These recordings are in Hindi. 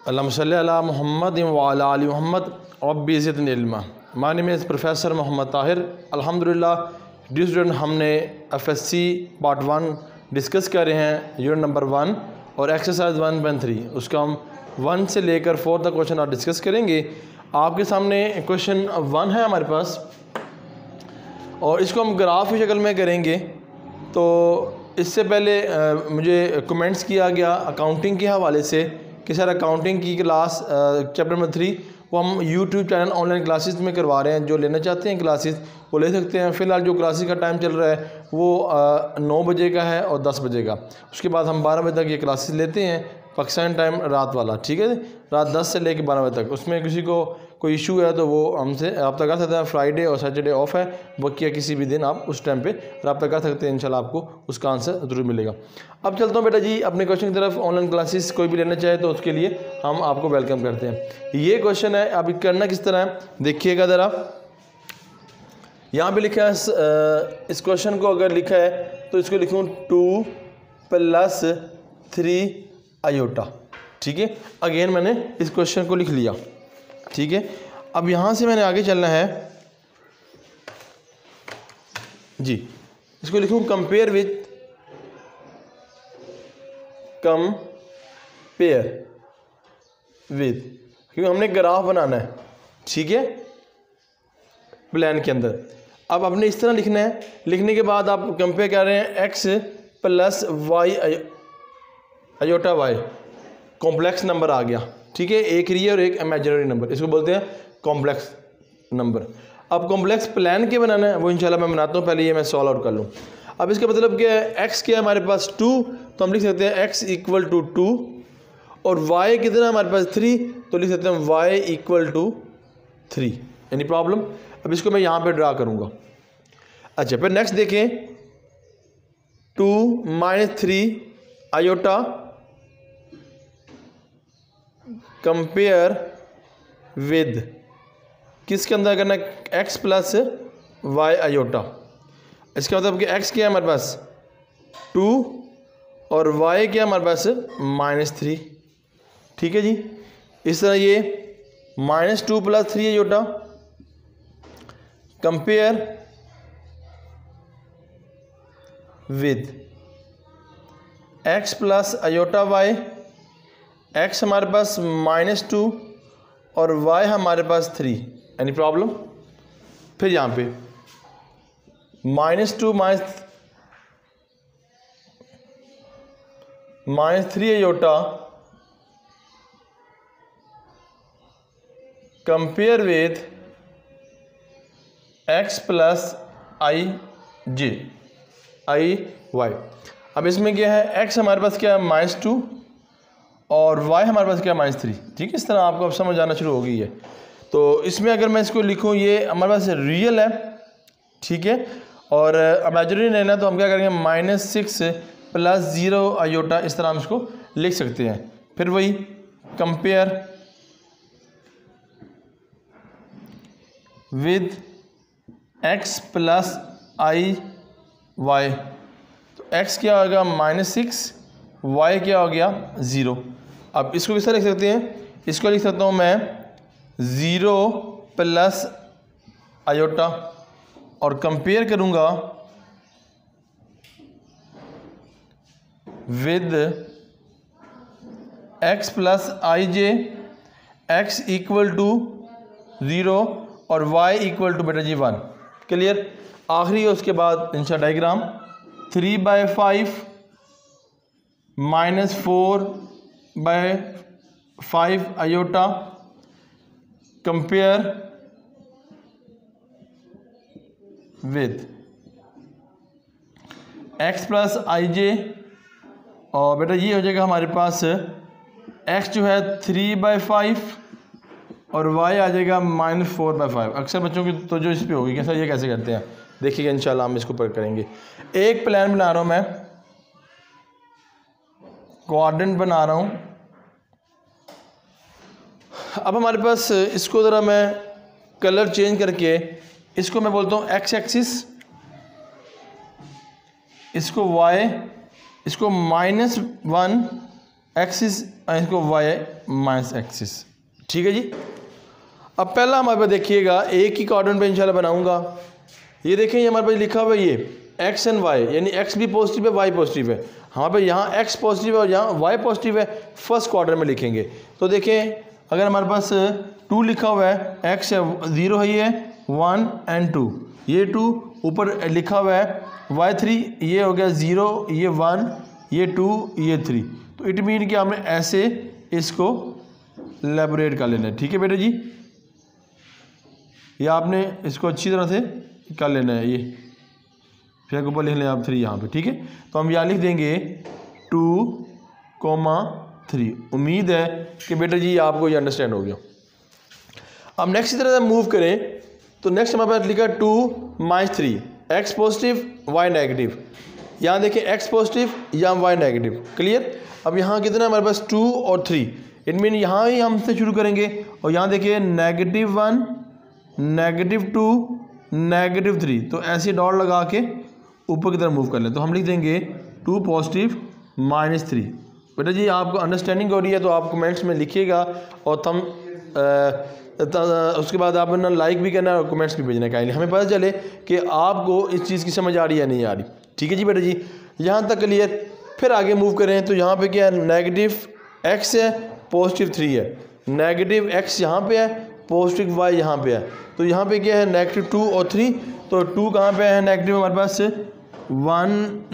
अल्लाहुम्मा सल्ली अला मुहम्मद व अला आलि मुहम्मद रब्बि ज़िदनी इल्मा। My name is professor Mohammad Tahir. अल्हम्दुलिल्लाह डियर स्टूडेंट, हमने एफएससी पार्ट 1 डिस्कस कर रहे हैं, यूनिट नंबर 1 और एक्सरसाइज 1.3। उसका हम 1 से लेकर 4 तक क्वेश्चन आज डिस्कस करेंगे। आपके सामने क्वेश्चन 1 है हमारे पास और इसको हम ग्राफ की शक्ल में करेंगे। तो इससे पहले मुझे कमेंट्स किया गया अकाउंटिंग के हवाले से कि सर अकाउंटिंग की क्लास चैप्टर नंबर 3 वो हम यूट्यूब चैनल ऑनलाइन क्लासेस में करवा रहे हैं। जो लेना चाहते हैं क्लासेस वो ले सकते हैं। फ़िलहाल जो क्लासेस का टाइम चल रहा है वो 9 बजे का है और 10 बजे का। उसके बाद हम 12 बजे तक ये क्लासेस लेते हैं, पाकिस्तान टाइम रात वाला, ठीक है, रात 10 से लेकर 12 बजे तक। उसमें किसी को कोई इशू है तो वो हमसे रब्ता कर सकते हैं। फ्राइडे और सैटरडे ऑफ है, बाकी किसी भी दिन आप उस टाइम पे रब्ता कर सकते हैं। इंशाल्लाह आपको उसका आंसर ज़रूर मिलेगा। अब चलता हूँ बेटा जी अपने क्वेश्चन की तरफ। ऑनलाइन क्लासेस कोई भी लेना चाहे तो उसके लिए हम आपको वेलकम करते हैं। ये क्वेश्चन है, अब करना किस तरह है देखिएगा ज़रा। यहाँ पे लिखा है, इस क्वेश्चन को अगर लिखा है तो इसको लिखूँ 2 + 3 आयोटा, ठीक है। अगेन मैंने इस क्वेश्चन को लिख लिया, ठीक है। अब यहाँ से मैंने आगे चलना है जी। इसको लिखूँ कंपेयर विथ, क्योंकि हमने ग्राफ बनाना है, ठीक है, प्लान के अंदर। अब आपने इस तरह लिखना है। लिखने के बाद आप कंपेयर कर रहे हैं x + y iota y, complex number आ गया, ठीक है। एक रियल और एक इमेजिनरी नंबर, इसको बोलते हैं कॉम्प्लेक्स नंबर। अब कॉम्प्लेक्स प्लान के बनाना है वो इंशाल्लाह मैं बनाता हूँ। पहले ये मैं सॉल्व आउट कर लूँ। अब इसका मतलब क्या है, x क्या है हमारे पास 2, तो हम लिख सकते हैं x = 2 और y कितना हमारे पास 3, तो लिख सकते हैं y = 3। Any problem? अब इसको मैं यहाँ पे ड्रा करूँगा। अच्छा, फिर नेक्स्ट देखें 2 - 3 आयोटा कंपेयर विद, किसके अंदर करना है, x + y आयोटा। इसका मतलब कि x क्या है हमारे पास 2 और y क्या है हमारे पास -3, ठीक है जी। इस तरह ये -2 + 3 iota compare with x + iota y। x हमारे पास -2 और y हमारे पास 3। Any problem? फिर यहाँ पे -2 -3 iota compare with x + y। अब इसमें क्या है, x हमारे पास क्या है -2 और y हमारे पास क्या है -3, ठीक है। इस तरह आपको अब समझ आना शुरू हो गई है। तो इसमें अगर मैं इसको लिखूँ, ये हमारे पास रियल है, ठीक है, और इमेजिनरी लेना तो हम क्या करेंगे -6 + 0 आयोटा, इस तरह हम इसको लिख सकते हैं। फिर वही कंपेयर विद x + y। तो x क्या होगा -6, y क्या हो गया 0। अब इसको किस तरह लिख सकते हैं, इसको लिख सकता हूँ मैं 0 + आयोटा और कंपेयर करूँगा विद x + ij, x = 0 और y = बेटा जी 1। क्लियर? आखिरी है उसके बाद इंशा diagram 3/5 -4/5 iota compare with x + ij। और बेटा ये हो जाएगा हमारे पास x जो है 3/5 और y आ जाएगा -4/5। अक्सर बच्चों की तो जो इस पे होगी कैसा, ये कैसे करते हैं देखिएगा, इंशाल्लाह हम इसको पर करेंगे। एक प्लान बना रहा हूँ मैं, कोऑर्डिनेट बना रहा हूँ। अब हमारे पास इसको ज़रा मैं कलर चेंज करके इसको मैं बोलता हूँ x एक्सिस, इसको y, इसको -1 एक्सिस, इसको वाई माइनस एक्सिस। ठीक है जी। अब पहला हमारे पास देखिएगा एक ही क्वाड्रेंट पे इंशाल्लाह बनाऊंगा। ये देखें ये हमारे पास लिखा हुआ है ये एक्स एंड वाई, यानी एक्स भी पॉजिटिव है वाई पॉजिटिव है। हमारे पास यहाँ एक्स पॉजिटिव है और यहाँ वाई पॉजिटिव है, फर्स्ट क्वाड्रेंट में लिखेंगे। तो देखें अगर हमारे पास 2 लिखा हुआ है, एक्स है 0 है, ये 1 एंड 2, ये 2 ऊपर लिखा हुआ है, y3 ये हो गया 0, ये 1, ये 2, ये 3। तो इट मीन कि हमने ऐसे इसको लेबोरेट कर लेना है। ठीक है बेटा जी, या आपने इसको अच्छी तरह से कर लेना है। ये फिर ऊपर लिख लें आप 3 यहाँ पे। ठीक है, तो हम यहाँ लिख देंगे 2,3। उम्मीद है कि बेटा जी आपको ये अंडरस्टैंड हो गया। अब नेक्स्ट की तरह मूव करें तो नेक्स्ट हमारे पास लिखा 2-3, एक्स पॉजिटिव वाई नेगेटिव। यहाँ देखें एक्स पॉजिटिव या वाई नेगेटिव। क्लियर। अब यहाँ कितना हमारे पास 2 और 3, इट मीन यहाँ ही हमसे शुरू करेंगे और यहाँ देखिए -1, -2, -3। तो ऐसे डॉट लगा के ऊपर की तरफ मूव कर लें। तो हम लिख देंगे 2 पॉजिटिव -3। बेटा जी आपको अंडरस्टैंडिंग हो रही है तो आप कमेंट्स में लिखिएगा और हम उसके बाद आप ना लाइक भी करना और कमेंट्स भी भेजना काइंडली, हमें पता चले कि आपको इस चीज़ की समझ आ रही है या नहीं आ रही। ठीक है जी बेटा जी, यहाँ तक क्लियर। फिर आगे मूव करें तो यहाँ पे क्या है, नेगेटिव एक्स है पॉजिटिव 3 है, नेगेटिव एक्स यहाँ पे है पॉजिटिव वाई यहाँ पे है। तो यहाँ पे क्या है -2 और 3। तो 2 कहाँ पे है नेगेटिव हमारे पास 1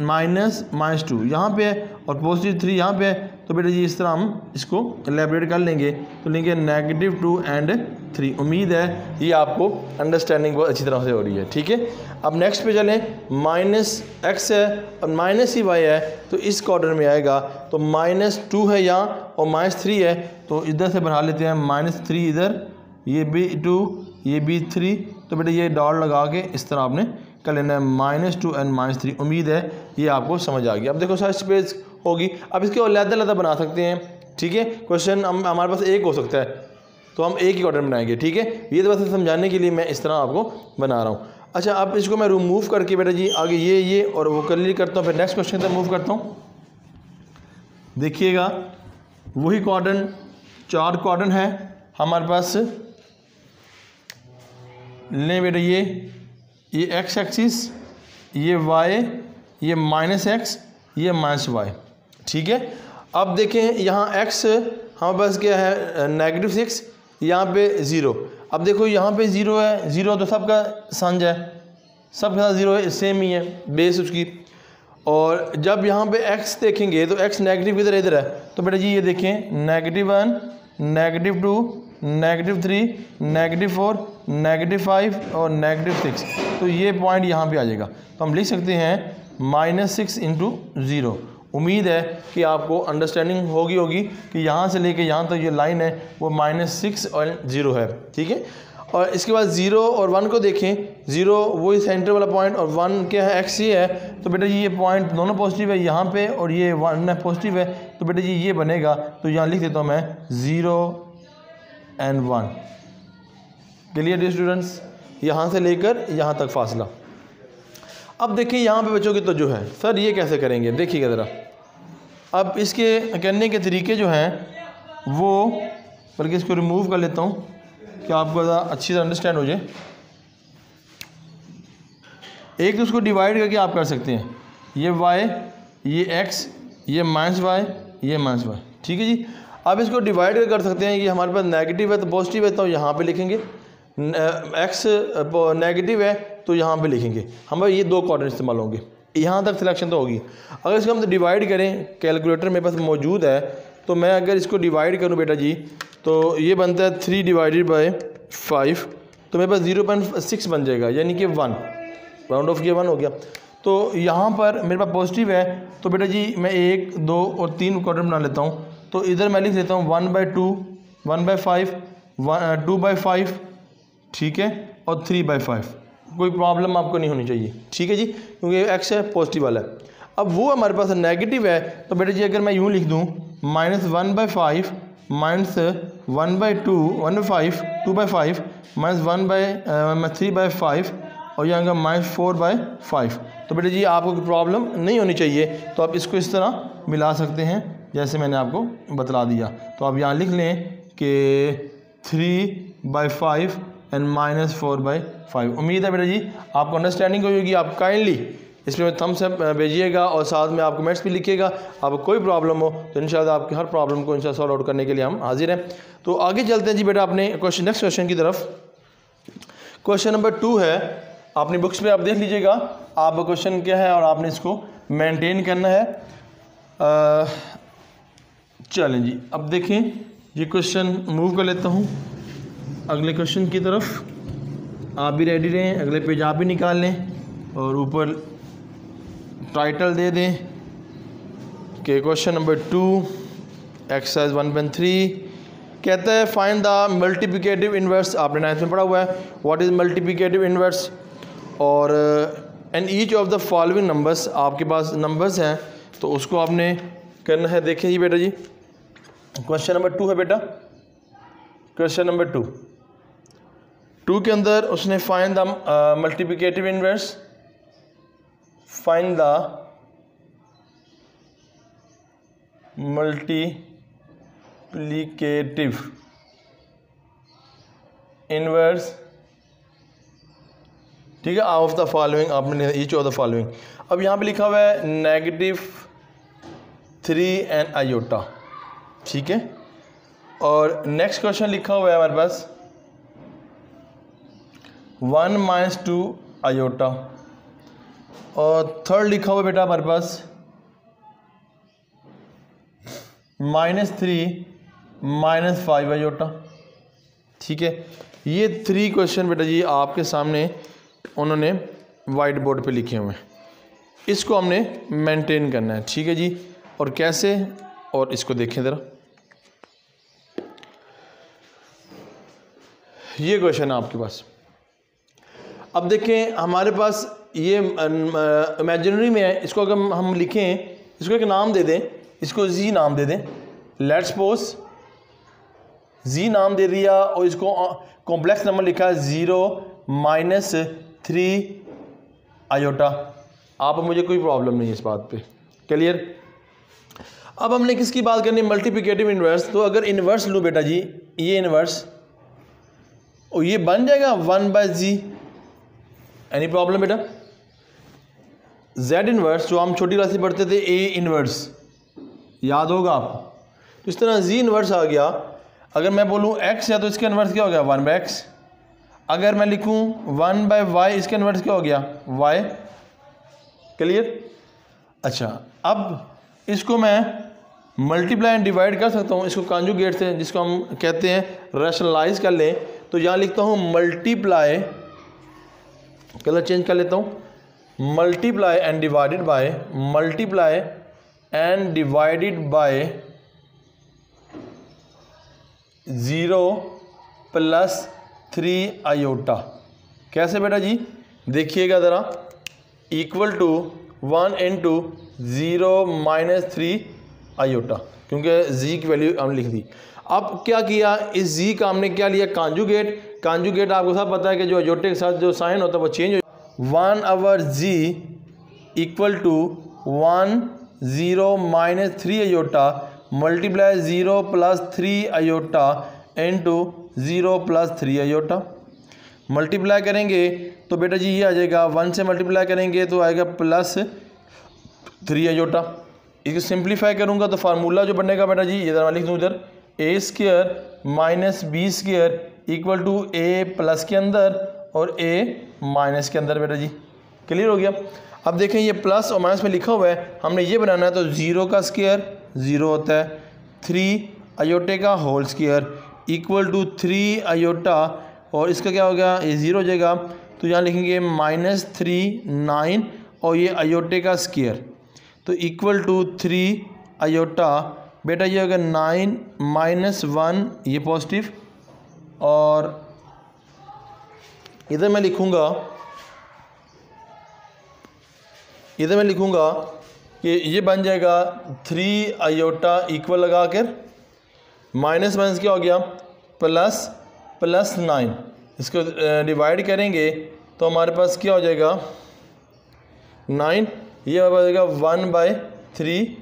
-2 यहाँ पे है और पॉजिटिव 3 यहाँ पे है। तो बेटा जी इस तरह हम इसको एलेबरेट कर लेंगे। तो लेंगे -2 एंड 3। उम्मीद है ये आपको अंडरस्टैंडिंग बहुत अच्छी तरह से हो रही है। ठीक है, अब नेक्स्ट पे चलें। -x है और माइनस ही y है, तो इस क्वाड्रेंट में आएगा। तो -2 है यहाँ और -3 है, तो इधर से बना लेते हैं -3 इधर, ये भी 2, ये भी 3। तो बेटा ये डॉट लगा के इस तरह आपने कर लेना है -2 एंड -3। उम्मीद है ये आपको समझ आ गई। अब देखो सारी स्पेस होगी, अब इसके अलग-अलग बना सकते हैं। ठीक है, क्वेश्चन हमारे पास एक हो सकता है तो हम एक ही क्वाड्रेंट बनाएंगे। ठीक है, ये तो बस समझाने के लिए मैं इस तरह आपको बना रहा हूँ। अच्छा, अब इसको मैं रिमूव करके बेटा जी आगे ये और वो क्लियर करता हूँ, फिर नेक्स्ट क्वेश्चन तक मूव करता हूँ। देखिएगा वही क्वाड्रेंट, 4 क्वाड्रेंट है हमारे पास। लें बेटा ये एक्स एक्सिस, ये वाई, ये -x, ये -y। ठीक है, अब देखें यहाँ एक्स हमारे पास क्या है -6, यहाँ पे 0। अब देखो यहाँ पे 0 है, 0 तो सबका संज है, सबके साथ 0 है, सेम ही है बेस उसकी। और जब यहाँ पे x देखेंगे तो x नेगेटिव किधर इधर है। तो बेटा जी ये देखें -1, -2, -3, -4, -5 और -6। तो ये पॉइंट यहाँ पे आ जाएगा। तो हम लिख सकते हैं -6 × 0। उम्मीद है कि आपको अंडरस्टैंडिंग होगी कि यहाँ से लेके यहाँ तक ये लाइन है वो -6 और 0 है। ठीक है, और इसके बाद 0 और 1 को देखें। 0 वही सेंटर वाला पॉइंट और 1 क्या है x ही है। तो बेटा जी ये पॉइंट दोनों पॉजिटिव है यहाँ पे और ये 1 है पॉजिटिव है। तो बेटा जी ये बनेगा, तो यहाँ लिख देता हूँ मैं 0 एंड 1। क्लियर डियर स्टूडेंट्स, यहाँ से लेकर यहाँ तक फासला। अब देखिए यहाँ पे बच्चों की तो जो है सर ये कैसे करेंगे, देखिएगा ज़रा। अब इसके करने के तरीके जो हैं वो, बल्कि इसको रिमूव कर लेता हूँ कि आपको ज़रा अच्छी तरह अंडरस्टैंड हो जाए। एक तो उसको डिवाइड करके आप कर सकते हैं, ये y, ये x, ये -y, ये -y। ठीक है जी, अब इसको डिवाइड कर सकते हैं कि हमारे पास नेगेटिव है तो पॉजिटिव है, तो यहाँ पे लिखेंगे। x नेगेटिव है तो यहाँ पे लिखेंगे। हमारे ये 2 क्वाड्रेंट इस्तेमाल होंगे। यहाँ तक सिलेक्शन तो होगी। अगर इसको हम डिवाइड करें, कैलकुलेटर मेरे पास मौजूद है, तो मैं अगर इसको डिवाइड करूँ बेटा जी तो ये बनता है 3 / 5। तो मेरे पास 0.6 बन जाएगा, यानी कि 1, राउंड ऑफ किया 1 हो गया। तो यहाँ पर मेरे पास पॉजिटिव है, तो बेटा जी मैं 1, 2 और 3 क्वाड्रेंट बना लेता हूँ। तो इधर मैं लिख देता हूँ 1/2, 1/5, 2/5, ठीक है, और 3/5। कोई प्रॉब्लम आपको नहीं होनी चाहिए। ठीक है जी, क्योंकि x है पॉजिटिव वाला है। अब वो हमारे पास नेगेटिव है, तो बेटा जी अगर मैं यूँ लिख दूँ -1/5, -1/2, 1/5, 2/5, -3/5 और यहाँ का -4/5। तो बेटा जी आपको कोई प्रॉब्लम नहीं होनी चाहिए। तो आप इसको इस तरह मिला सकते हैं जैसे मैंने आपको बतला दिया। तो आप यहाँ लिख लें कि 3/5 एंड -4/5। उम्मीद है बेटा जी आपको अंडरस्टैंडिंग होगी। आप काइंडली इसमें थम्स अप भेजिएगा और साथ में आप कमेंट्स भी लिखिएगा। आपको कोई प्रॉब्लम हो तो इंशाल्लाह आपकी हर प्रॉब्लम को इंशाल्लाह सॉल्व आउट करने के लिए हम हाजिर हैं। तो आगे चलते हैं जी बेटा अपने नेक्स्ट क्वेश्चन की तरफ। क्वेश्चन नंबर 2 है, अपनी बुक्स पे आप देख लीजिएगा आप क्वेश्चन क्या है और आपने इसको मेंटेन करना है। चलें जी, अब देखें ये क्वेश्चन मूव कर लेता हूँ अगले क्वेश्चन की तरफ। आप भी रेडी रहें, अगले पेज आप भी निकाल लें और ऊपर टाइटल दे दें कि क्वेश्चन नंबर 2 एक्सरसाइज 1.3 कहता है फाइंड द मल्टीप्लिकेटिव इन्वर्स। आपने 9th में पढ़ा हुआ है व्हाट इज़ मल्टीप्लिकेटिव इन्वर्स। और and each of the following numbers, आपके पास नंबर्स हैं तो उसको आपने करना है। देखें जी बेटा जी क्वेश्चन नंबर 2 है बेटा। क्वेश्चन नंबर 2 के अंदर उसने find the multiplicative inverse, find the multiplicative inverse, ठीक है, ऑफ द फॉलोइंग। आपने ईच ऑफ द फॉलोइंग, अब यहाँ पे लिखा हुआ है -3 एंड आयोटा, ठीक है। और नेक्स्ट क्वेश्चन लिखा हुआ है हमारे पास 1 - 2 आयोटा। और थर्ड लिखा हुआ बेटा हमारे पास -3 - 5 आयोटा, ठीक है। ये 3 क्वेश्चन बेटा जी आपके सामने उन्होंने वाइट बोर्ड पे लिखे हुए हैं। इसको हमने मेंटेन करना है, ठीक है जी। और कैसे, और इसको देखें ज़रा। ये क्वेश्चन है आपके पास। अब देखें हमारे पास ये इमेजिनरी में है, इसको अगर हम लिखें, इसको एक नाम दे दें, इसको जी नाम दे दें। लेट्स सपोज जी नाम दे दिया और इसको कॉम्प्लेक्स नंबर लिखा है 0 - 3 आयोटा। आप मुझे कोई प्रॉब्लम नहीं है इस बात पे, क्लियर। अब हमने किसकी बात करनी है, मल्टीप्लिकेटिव इन्वर्स। तो अगर इन्वर्स लूँ बेटा जी, ये इन्वर्स और ये बन जाएगा 1/g। एनी प्रॉब्लम बेटा। z इन्वर्स जो हम छोटी क्लास में पढ़ते थे, a इन्वर्स याद होगा आपको। तो इस तरह z इन्वर्स आ गया। अगर मैं बोलूँ x है तो इसका इन्वर्स क्या हो गया 1/x। अगर मैं लिखूँ 1/y, इसका इन्वर्स क्या हो गया y, क्लियर। अच्छा, अब इसको मैं मल्टीप्लाई एंड डिवाइड कर सकता हूँ, इसको कॉन्जुगेट से, जिसको हम कहते हैं रैशनलाइज कर लें। तो यहाँ लिखता हूँ मल्टीप्लाई, कलर चेंज कर लेता हूँ, multiply and divided by, multiply and divided by 0 + 3 iota. कैसे बेटा जी, देखिएगा ज़रा, इक्वल टू 1 × 0 - 3 आयोटा, क्योंकि जी की वैल्यू हमने लिख दी। अब क्या किया, इस जी का हमने क्या लिया कांजुगेट। कांजुगेट आपको सब पता है कि जो आयोटे के साथ जो साइन होता है वो चेंज हो। 1/g equal to 1 0 - 3 iota multiply 0 + 3 iota into 0 + 3 iota. Multiply करेंगे तो बेटा जी ये आ जाएगा, 1 से मल्टीप्लाई करेंगे तो आएगा +3 आयोटा। इसको सिंप्लीफाई करूँगा तो फार्मूला जो बनेगा बेटा जी, ये मैं लिख दूँ इधर, a² - b² equal to a plus के अंदर और a माइनस के अंदर। बेटा जी क्लियर हो गया। अब देखें ये प्लस और माइनस में लिखा हुआ है, हमने ये बनाना है। तो 0 का स्क्वायर 0 होता है, 3 आयोटे का whole square equal to 3 iota, और इसका क्या हो गया, ये 0 हो जाएगा। तो यहाँ लिखेंगे -3 9 और ये आयोटे का स्क्वायर, तो इक्वल टू 3 आयोटा। बेटा ये अगर 9 - 1 ये पॉजिटिव, और इधर मैं लिखूँगा कि ये बन जाएगा 3 आयोटा इक्वल लगा कर माइनस क्या हो गया +9। इसको डिवाइड करेंगे तो हमारे पास क्या हो जाएगा 9, ये हो जाएगा 1/3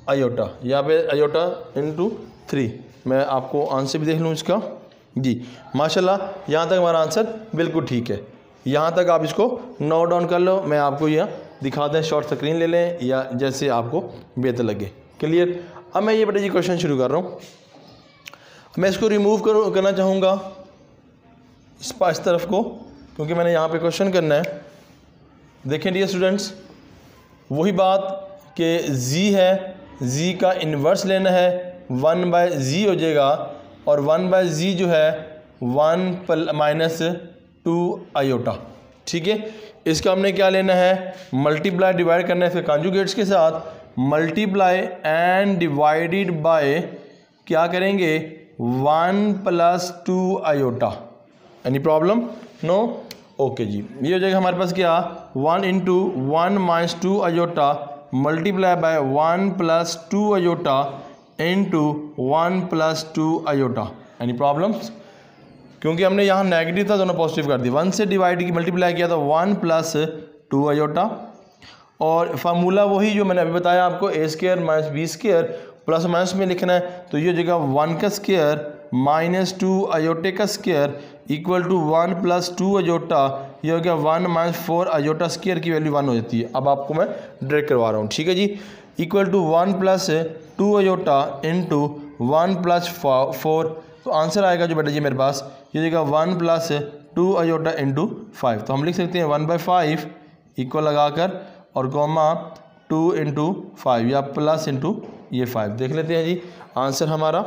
आयोटा, यहाँ पे आयोटा इंटू 3। मैं आपको आंसर भी देख लूँ इसका जी। माशाल्लाह यहाँ तक हमारा आंसर बिल्कुल ठीक है। यहाँ तक आप इसको नोट डाउन कर लो, मैं आपको यहाँ दिखा दें, शॉर्ट स्क्रीन ले लें या जैसे आपको बेहतर लगे। क्लियर। अब मैं ये बेटा जी क्वेश्चन शुरू कर रहा हूँ। मैं इसको रिमूव करना चाहूँगा इस तरफ को, क्योंकि मैंने यहाँ पे क्वेश्चन करना है। देखें डियर स्टूडेंट्स, वही बात कि z है, z का इन्वर्स लेना है, 1/z हो जाएगा और 1/z जो है 1 - 2 आयोटा। ठीक है, इसका हमने क्या लेना है, मल्टीप्लाई डिवाइड करना है, फिर कॉन्जुगेट्स के साथ मल्टीप्लाई एंड डिवाइडेड बाय क्या करेंगे 1 + 2 iota. Any problem? No. Okay जी, ये हो जाएगा हमारे पास क्या 1 × 1 - 2 iota multiply bye 1 + 2 iota into 1 + 2 iota. Any problems? क्योंकि हमने यहाँ नेगेटिव था, दोनों पॉजिटिव कर दिया। 1 से डिवाइड की मल्टीप्लाई किया तो 1 + 2 आयोटा, और फार्मूला वही जो मैंने अभी बताया आपको, a² - b² प्लस माइनस में लिखना है, तो ये हो जाएगा 1 का स्क्वायर माइनस 2 आयोटे का स्क्वायर इक्वल टू 1 + 2 आयोटा। ये हो गया 1 - 4 आयोटा स्क्वायर की वैल्यू 1 हो जाती है। अब आपको मैं डायरेक्ट करवा रहा हूँ, ठीक है जी। इक्वल टू 1 + 2 आयोटा इंटू 1 + 4, तो आंसर आएगा जो बेटा जी मेरे पास ये जगह 1 + 2 आयोटा इंटू 5। तो हम लिख सकते हैं 1/5 इक्वल लगाकर और कॉमा 2 × 5 या प्लस इंटू ये 5। देख लेते हैं जी आंसर हमारा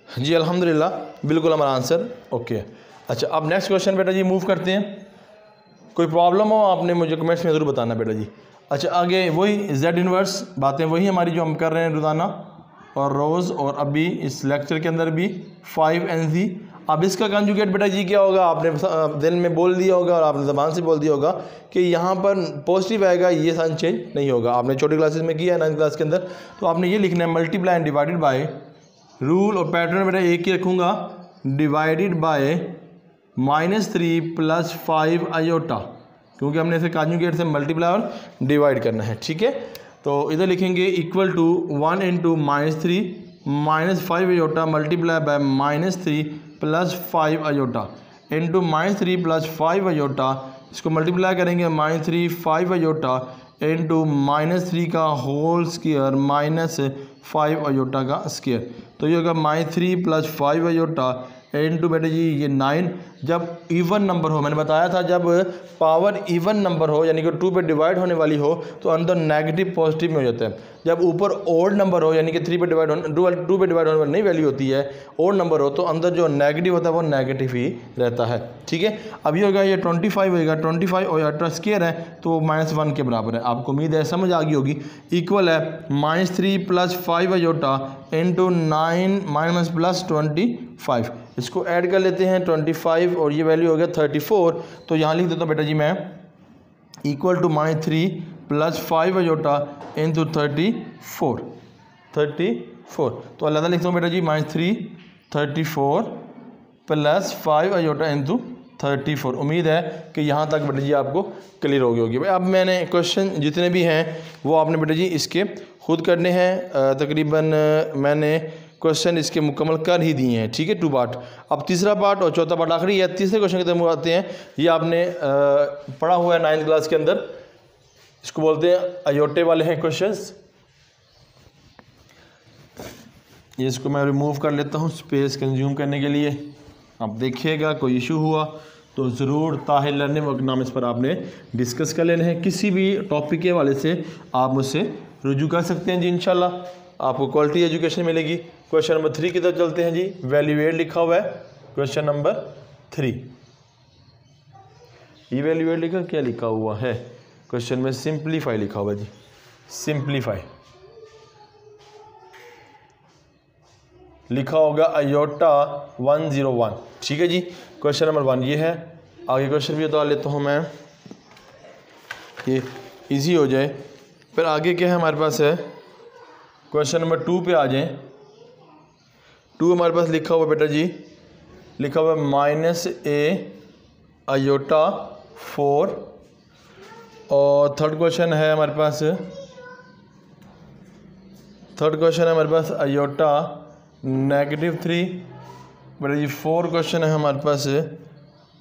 जी। अल्हम्दुलिल्लाह बिल्कुल हमारा आंसर ओके है। अच्छा, अब नेक्स्ट क्वेश्चन बेटा जी मूव करते हैं। कोई प्रॉब्लम हो आपने मुझे कमेंट्स में ज़रूर बताना बेटा जी। अच्छा, आगे वही z इन्वर्स बातें वही हमारी जो हम कर रहे हैं रोज़ाना और रोज़, और अभी इस लेक्चर के अंदर भी 5nz। अब इसका कंजुगेट बेटा जी क्या होगा, आपने दिल में बोल दिया होगा और आपने ज़बान से बोल दिया होगा कि यहाँ पर पॉजिटिव आएगा, ये साइन चेंज नहीं होगा। आपने छोटी क्लासेस में किया है 9th क्लास के अंदर, तो आपने ये लिखना है multiply and divided by, rule और पैटर्न बेटा एक ही रखूँगा, डिवाइडेड बाय -3 + 5 आयोटा, क्योंकि हमने इसे कंजुगेट से मल्टीप्लाई और डिवाइड करना है। ठीक है, तो इधर लिखेंगे equal to 1 × -3 - 5 iota multiply by -3 + 5 iota into -3 + 5 iota. इसको मल्टीप्लाई करेंगे -3 5 आयोटा इंटू -3 का होल स्क्वायर -5 आयोटा का स्क्वायर। तो ये होगा -3 + 5 आयोटा इंटू बेटा जी ये 9। जब इवन नंबर हो, मैंने बताया था जब पावर इवन नंबर हो यानी कि 2 पे डिवाइड होने वाली हो तो अंदर नेगेटिव पॉजिटिव में हो जाता है। जब ऊपर ओड नंबर हो यानी कि 2 पे डिवाइड होने वाली नहीं वैल्यू होती है, ओड नंबर हो तो अंदर जो नेगेटिव होता है वो नेगेटिव ही रहता है। ठीक है, अब ये होगा ये 25 होगा, 25 आयोटा स्क्वायर है तो -1 के बराबर है। आपको उम्मीद है समझ आ गई होगी। इक्वल है -3 + 5 आयोटा इंटू 9 + 25। इसको ऐड कर लेते हैं 25 और ये वैल्यू हो गया 34। तो यहाँ लिख देता हूँ बेटा जी मैं इक्वल टू -3 + 5 आयोटा इंटू 34। तो अलग लिखता हूँ बेटा जी -3 34 + 5 आयोटा इंटू 34। उम्मीद है कि यहाँ तक बेटा जी आपको क्लियर हो गई होगी। भाई अब मैंने क्वेश्चन जितने भी हैं वो आपने बेटा जी इसके खुद करने हैं। तकरीबन मैंने क्वेश्चन इसके मुकम्मल कर ही दिए हैं। ठीक है, 2 पार्ट। अब तीसरा पार्ट और चौथा पार्ट आखिरी है। तीसरे क्वेश्चन की तरफ आते हैं। ये आपने पढ़ा हुआ है 9th क्लास के अंदर, इसको बोलते हैं अयोटे वाले हैं क्वेश्चंस। ये इसको मैं रिमूव कर लेता हूँ स्पेस कंज्यूम करने के लिए। आप देखिएगा कोई इशू हुआ तो ज़रूर ताहिर लर्निंग वर्क नाम इस पर आपने डिस्कस कर लेने हैं। किसी भी टॉपिक के हवाले से आप मुझसे रुजू कर सकते हैं जी। इंशाल्लाह आपको क्वालिटी एजुकेशन मिलेगी। क्वेश्चन नंबर 3 की तरफ चलते हैं जी। वैल्यूएट लिखा हुआ है क्वेश्चन नंबर 3। इवैल्यूएट लिखा, क्या लिखा हुआ है क्वेश्चन में? सिंप्लीफाई लिखा हुआ है जी। सिंप्लीफाई लिखा होगा आयोटा 101। ठीक है जी, क्वेश्चन नंबर 1 ये है। आगे क्वेश्चन भी बता लेता हूँ मैं, ये इजी हो जाए। फिर आगे क्या है हमारे पास है, क्वेश्चन नंबर 2 पे आ जाएं। 2 हमारे पास लिखा हुआ बेटा जी, लिखा हुआ -a आयोटा 4। और थर्ड क्वेश्चन है हमारे पास थर्ड क्वेश्चन है हमारे पास आयोटा -3। बेटा जी 4 क्वेश्चन है हमारे पास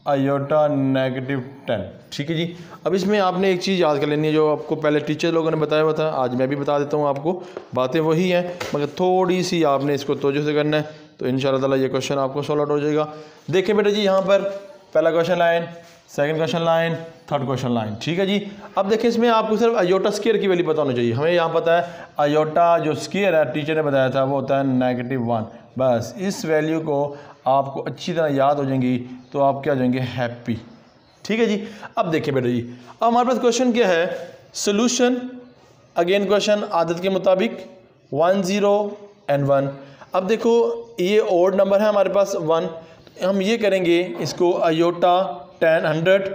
आयोटा -10। ठीक है जी। अब इसमें आपने एक चीज़ याद कर लेनी है जो आपको पहले टीचर लोगों ने बताया हुआ था, आज मैं भी बता देता हूँ आपको। बातें वही हैं मगर थोड़ी सी आपने इसको तवज्जो से करना है, तो इंशाअल्लाह ताला ये क्वेश्चन आपको सॉल्व आउट हो जाएगा। देखिए बेटा जी, यहाँ पर पहला question line, second question line, third question line. ठीक है जी। अब देखिए इसमें आपको सिर्फ आयोटा स्क्वायर की वैल्यू पता होनी चाहिए। हमें यहाँ पता है आयोटा जो स्क्वायर है टीचर ने बताया था वो होता है -1। बस इस वैल्यू को आपको अच्छी तरह याद हो जाएंगी तो आप क्या हो जाएंगे, हैप्पी। ठीक है जी। अब देखिए बेटा जी, अब हमारे पास क्वेश्चन क्या है, सोल्यूशन। अगेन क्वेश्चन आदत के मुताबिक 1 0 and 1। अब देखो ये ओड नंबर है हमारे पास 1, हम ये करेंगे इसको आयोटा 100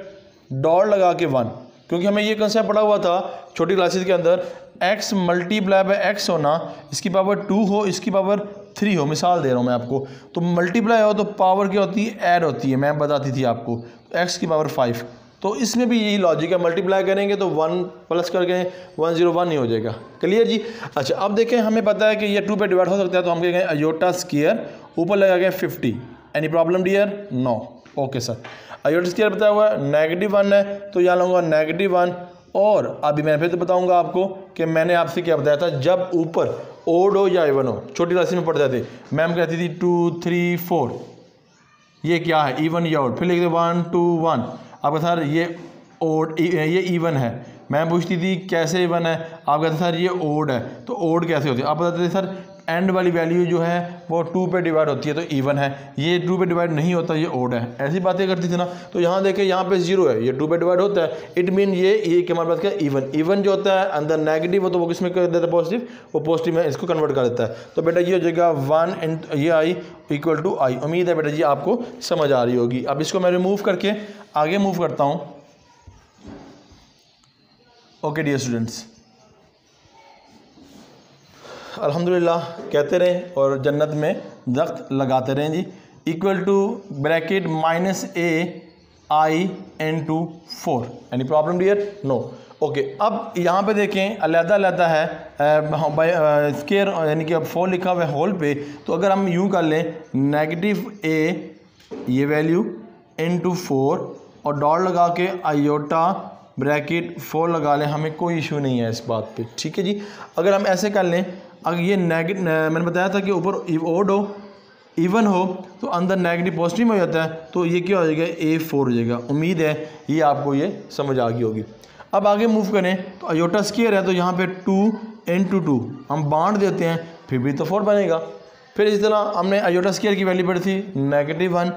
डॉट लगा के 1, क्योंकि हमें ये कंसेप्ट पढ़ा हुआ था छोटी क्लासेस के अंदर, x मल्टीप्लाई बाय x होना, इसकी पावर 2 हो, इसकी पावर 3 हो। मिसाल दे रहा हूँ मैं आपको, तो मल्टीप्लाई हो तो पावर क्या होती है, ऐड होती है, मैं बताती थी आपको, तो x की पावर 5। तो इसमें भी यही लॉजिक है, मल्टीप्लाई करेंगे तो 1 प्लस करके 101 ही हो जाएगा। क्लियर जी। अच्छा अब देखें, हमें पता है कि ये 2 पे डिवाइड हो सकता है, तो हम कहेंगे आयोटा स्क्वायर ऊपर लगा के 50। Any problem dear? No. Okay sir. Iota square बताया हुआ है -1 है, तो यहाँ लूँगा -1। और अभी मैं फिर तो बताऊंगा आपको कि मैंने आपसे क्या बताया था, जब ऊपर ओड हो या इवन हो, छोटी क्लास में पढ़ते थे, मैम कहती थी 2 3 4, ये क्या है, इवन या ओड, फिर लिखते 1 2 1। अब सर ये ओड, ये इवन है, मैं पूछती थी कैसे इवन है, आप कहते सर ये ओड है, तो ओड कैसे होती है, आप बताते थे सर एंड वाली वैल्यू जो है वो 2 पे डिवाइड होती है तो इवन है, ये 2 पे डिवाइड नहीं होता, ये ओड है, ऐसी बातें करती थी ना। तो यहाँ देखें, यहाँ पे 0 है, ये 2 पे डिवाइड होता है, इट मीन ये कि हमारे पास क्या, इवन। इवन जो होता है अंदर नेगेटिव हो तो वो किसमें कर देता है, पॉजिटिव, वो पॉजिटिव में इसको कन्वर्ट कर देता है। तो बेटा ये हो जाएगा 1 इन ये आई इक्वल टू आई। उम्मीद है बेटा जी आपको समझ आ रही होगी। अब इसको मैं रिमूव करके आगे मूव करता हूँ। ओके डियर स्टूडेंट्स, अल्हम्दुलिल्लाह कहते रहें और जन्नत में दख्त लगाते रहें जी। Equal to bracket -ai/4। Any problem dear? No. Okay. अब यहाँ पे देखें अलग-अलग है स्क्वायर, यानी कि अब 4 लिखा हुआ है होल पे, तो अगर हम यूँ कर लें -a ये वैल्यू × 4 और डॉट लगा के आयोटा ब्रैकेट 4 लगा लें, हमें कोई इशू नहीं है इस बात पे। ठीक है जी। अगर हम ऐसे कर लें, अगर ये मैंने बताया था कि ऊपर ओड हो इवन हो तो अंदर नेगेटिव पॉजिटिव हो जाता है, तो ये क्या हो जाएगा, A4 हो जाएगा। उम्मीद है ये आपको ये समझ आ गई होगी। अब आगे मूव करें तो आयोटा स्क्वायर है, तो यहाँ पे 2 × 2 हम बांट देते हैं, फिर भी तो 4 बनेगा। फिर इस तरह हमने आयोटा स्क्वायर की वैल्यू पढ़ी थी -1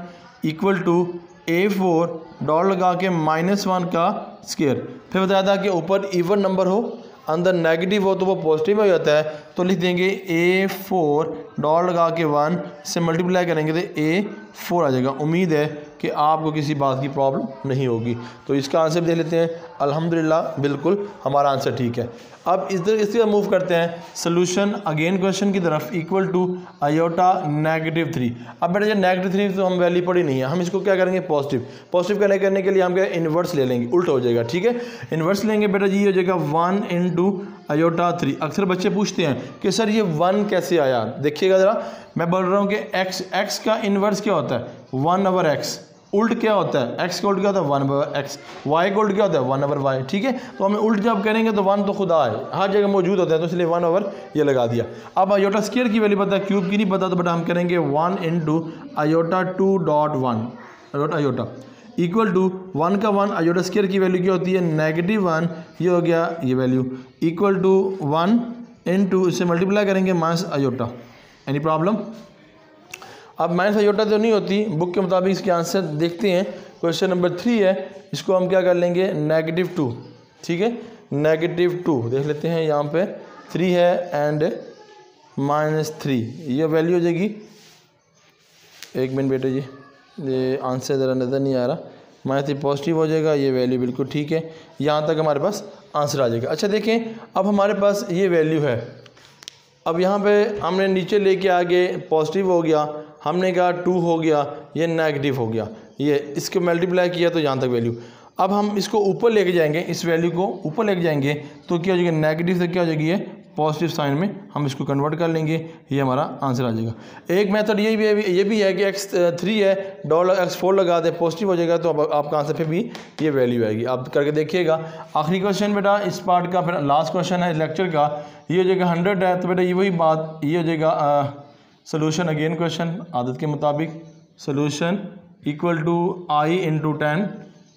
इक्वल टू A4 डॉट लगा के -1 का स्क्वायर। फिर बताया था कि ऊपर इवन नंबर हो अंदर नेगेटिव हो तो वो पॉजिटिव हो जाता है, तो लिख देंगे A4 डॉट लगा के 1 से मल्टीप्लाई करेंगे तो A4 आ जाएगा। उम्मीद है कि आपको किसी बात की प्रॉब्लम नहीं होगी। तो इसका आंसर देख लेते हैं। अल्हम्दुलिल्लाह बिल्कुल हमारा आंसर ठीक है। अब इस तरह मूव करते हैं सोल्यूशन अगेन क्वेश्चन की तरफ, इक्वल टू आयोटा -3। अब बेटा ये -3 तो हम वैल्यू पड़ी नहीं है, हम इसको क्या करेंगे, पॉजिटिव करने के लिए हम क्या इन्वर्स ले लेंगे, उल्टा हो जाएगा। ठीक है, इन्वर्स लेंगे बेटा जी, हो जाएगा 1 × आयोटा 3। अक्सर बच्चे पूछते हैं कि सर ये 1 कैसे आया। देखिएगा ज़रा, मैं बोल रहा हूँ कि x का इन्वर्स क्या होता है 1/x, उल्ट क्या होता है, x का उल्ट क्या होता है 1/x, y का उल्ट क्या होता है 1/y। ठीक है, तो हमें उल्ट जब करेंगे तो 1 तो खुदा है, हर जगह मौजूद होता है, तो इसलिए 1 ये लगा दिया। अब आयोटा स्क्वायर की वैल्यू पता है, क्यूब की नहीं पता, तो बेटा हम करेंगे 1 × आयोटा 2.1 आयोटा इक्वल टू 1 का 1 आयोटा स्क्वायर की वैल्यू क्या होती है -1, ये हो गया ये वैल्यू इक्वल टू 1 × इससे मल्टीप्लाई करेंगे माइनस आयोटा। Any problem? अब माइनस आयोटा तो नहीं होती, बुक के मुताबिक इसके आंसर देखते हैं। क्वेश्चन नंबर 3 है, इसको हम क्या कर लेंगे -2। ठीक है, -2 देख लेते हैं, यहाँ पे 3 है एंड -3, ये वैल्यू हो जाएगी। एक मिनट बेटे जी, ये आंसर ज़रा नज़र नहीं आ रहा, -3 पॉजिटिव हो जाएगा, ये वैल्यू बिल्कुल ठीक है, यहाँ तक हमारे पास आंसर आ जाएगा। अच्छा देखें, अब हमारे पास ये वैल्यू है, अब यहाँ पे हमने नीचे लेके आगे पॉजिटिव हो गया, हमने कहा 2 हो गया, ये नेगेटिव हो गया, ये इसको मल्टीप्लाई किया तो यहाँ तक वैल्यू। अब हम इसको ऊपर लेके जाएंगे, इस वैल्यू को ऊपर लेके जाएंगे तो क्या हो जाएगा, नेगेटिव से क्या हो जाएगी, ये पॉजिटिव साइन में हम इसको कन्वर्ट कर लेंगे, ये हमारा आंसर आ जाएगा। एक मेथड ये भी है कि x3 है, $x4 लगा दें, पॉजिटिव हो जाएगा, तो अब आपका आंसर पे भी ये वैल्यू आएगी। आप करके देखिएगा। आखिरी क्वेश्चन बेटा इस पार्ट का, फिर लास्ट क्वेश्चन है लेक्चर का, ये हो जाएगा 100 है, तो बेटा ये वही बात, ये हो जाएगा सोल्यूशन अगेन क्वेश्चन आदत के मुताबिक, solution equal to i into 10,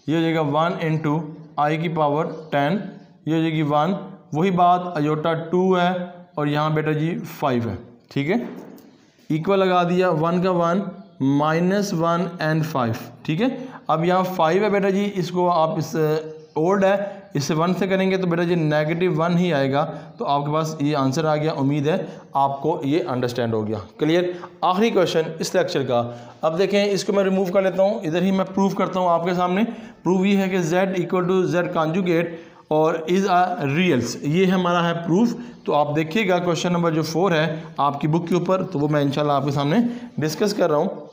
ये हो जाएगा 1 इंटू आई की पावर 10, ये हो जाएगी 1, वही बात अयोटा 2 है और यहाँ बेटा जी 5 है, ठीक है। इक्वल लगा दिया, 1 का 1 -1 एंड 5, ठीक है। अब यहाँ 5 है बेटा जी, इसको आप इस ओल्ड है, इससे 1 से करेंगे तो बेटा जी -1 ही आएगा, तो आपके पास ये आंसर आ गया। उम्मीद है आपको ये अंडरस्टैंड हो गया, क्लियर। आखिरी क्वेश्चन इस लेक्चर का, अब देखें इसको मैं रिमूव कर लेता हूँ, इधर ही मैं प्रूव करता हूँ आपके सामने। प्रूव ये है कि z equal to z conjugate और इज़ आ रियल्स, ये हमारा है प्रूफ। तो आप देखिएगा क्वेश्चन नंबर जो 4 है आपकी बुक के ऊपर, तो वो मैं इंशाल्लाह आपके सामने डिस्कस कर रहा हूँ।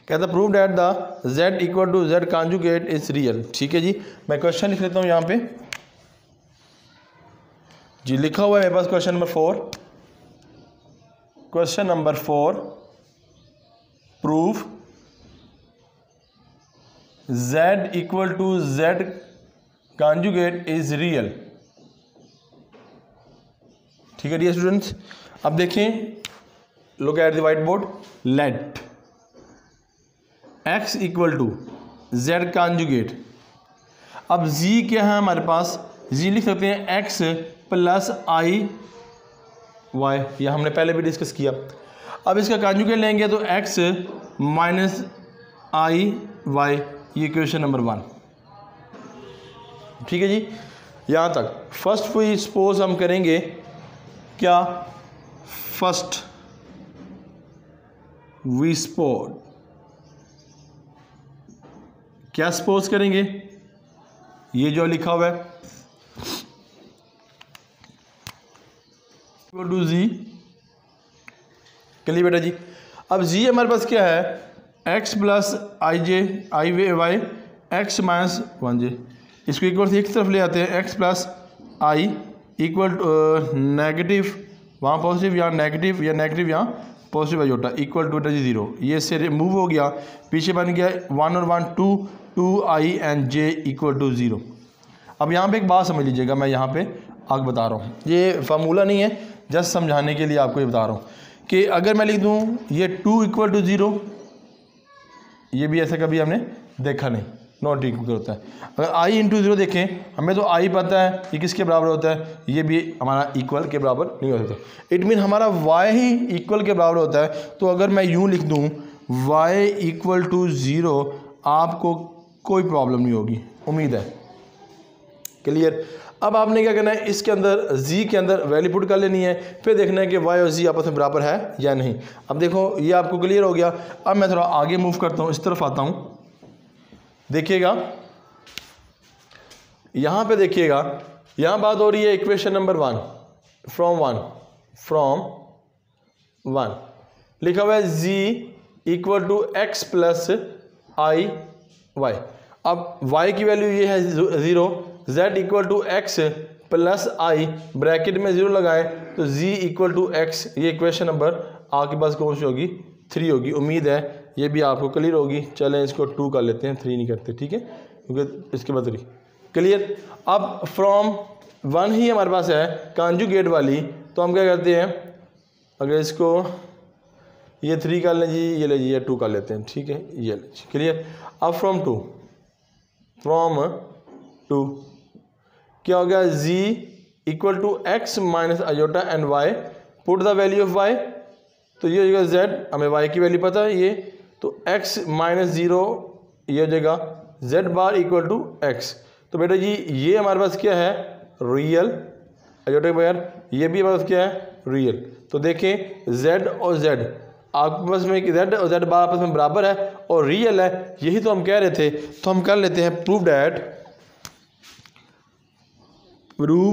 कहता prove that the z equal to z conjugate is real, ठीक है जी। मैं क्वेश्चन लिख लेता हूँ यहाँ पे जी, लिखा हुआ है मेरे पास question number 4। Question number 4, proof z equal to z conjugate is real, ठीक है डियर स्टूडेंट्स। अब देखें, look at the white board, let x equal to z conjugate. अब z क्या है हमारे पास, z लिख सकते हैं x प्लस i y, यह हमने पहले भी डिस्कस किया। अब इसका कॉन्जुगेट लेंगे तो x माइनस i y, ये क्वेश्चन नंबर 1, ठीक है जी। यहाँ तक फर्स्ट वी सपोज हम करेंगे क्या, फर्स्ट वी सपोज क्या सपोज करेंगे, ये जो लिखा हुआ है टू जी, चलिए बेटा जी। अब जी हमारे पास क्या है, x प्लस आई जे आई वे वाई एक्स माइनस 1j, इसको इक्वल से एक तरफ ले आते हैं, x plus I equal negative वहाँ पॉजिटिव, यहाँ नेगेटिव, या नेगेटिव यहाँ पॉजिटिव अयोटा इक्वल टू 0, ये से रिमूव हो गया, पीछे बन गया 1 और 1 2, 2i and j equal to 0। अब यहाँ पे एक बात समझ लीजिएगा, मैं यहाँ पे आगे बता रहा हूँ, ये फार्मूला नहीं है, जस्ट समझाने के लिए आपको ये बता रहा हूँ कि अगर मैं लिख दूँ ये 2 इक्वल टू 0, ये भी ऐसा कभी हमने देखा नहीं, नॉट इक्वल होता है। अगर i इंटू 0 देखें, हमें तो i पता है ये किसके बराबर होता है, ये भी हमारा इक्वल के बराबर नहीं होता, इट मीन हमारा y ही इक्वल के बराबर होता है। तो अगर मैं यूँ लिख दूँ y इक्वल टू 0, आपको कोई प्रॉब्लम नहीं होगी, उम्मीद है, क्लियर। अब आपने क्या करना है, इसके अंदर z के अंदर वैल्यू पुट कर लेनी है, फिर देखना है कि y और z आपस में बराबर है या नहीं। अब देखो ये आपको क्लियर हो गया। अब मैं थोड़ा आगे मूव करता हूँ, इस तरफ आता हूँ, देखिएगा यहाँ पे, देखिएगा यहाँ बात हो रही है इक्वेशन नंबर 1 फ्रॉम 1 लिखा हुआ है z equal to x plus i y. अब y की वैल्यू ये है 0, z equal to x plus i, bracket में 0 लगाएं तो z इक्वल टू x, ये इक्वेशन नंबर आपके पास कौन सी होगी, 3 होगी। उम्मीद है ये भी आपको क्लियर होगी। चलें इसको 2 कर लेते हैं, 3 नहीं करते, ठीक है, क्योंकि इसके बाद 3 क्लियर। अब फ्रॉम 1 ही हमारे पास है कॉन्जुगेट वाली, तो हम क्या करते हैं, अगर इसको ये 3 कर लें जी, ये ले जी, ये 2 कर लेते हैं, ठीक है, ये ले जी, क्लियर। अब फ्रॉम 2 क्या हो गया, z equal to x minus iota and y, put the value of y, तो ये हो जाएगा z, हमें y की वैल्यू पता है ये, तो x माइनस 0, ये हो जाएगा z bar equal to x। तो बेटा जी ये हमारे पास क्या है, रियल, अयोटा के बगैर, ये भी हमारे पास क्या है, रियल। तो देखें z और z आपके पास में z और z बार आपस में बराबर है और रियल है, यही तो हम कह रहे थे। तो हम कर लेते हैं प्रूव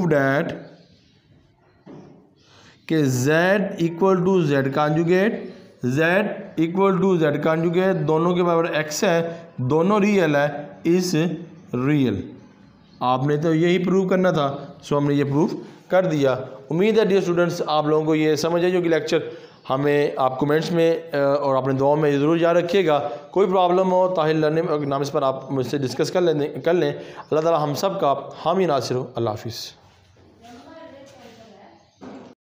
डैट कि z equal to z conjugate, दोनों के बराबर x है, दोनों रियल है, इस रियल। आपने तो यही प्रूव करना था, सो हमने ये प्रूव कर दिया। उम्मीद है डियर स्टूडेंट्स आप लोगों को ये समझ आई होगी लेक्चर। हमें आप कमेंट्स में और अपने दुआओं में ज़रूर याद रखिएगा। कोई प्रॉब्लम हो ताहिर लर्निंग नाम इस पर आप मुझसे डिस्कस कर लें। अल्लाह ताला हम सब का हामी नासिर हो। अल्लाह हाफिज़।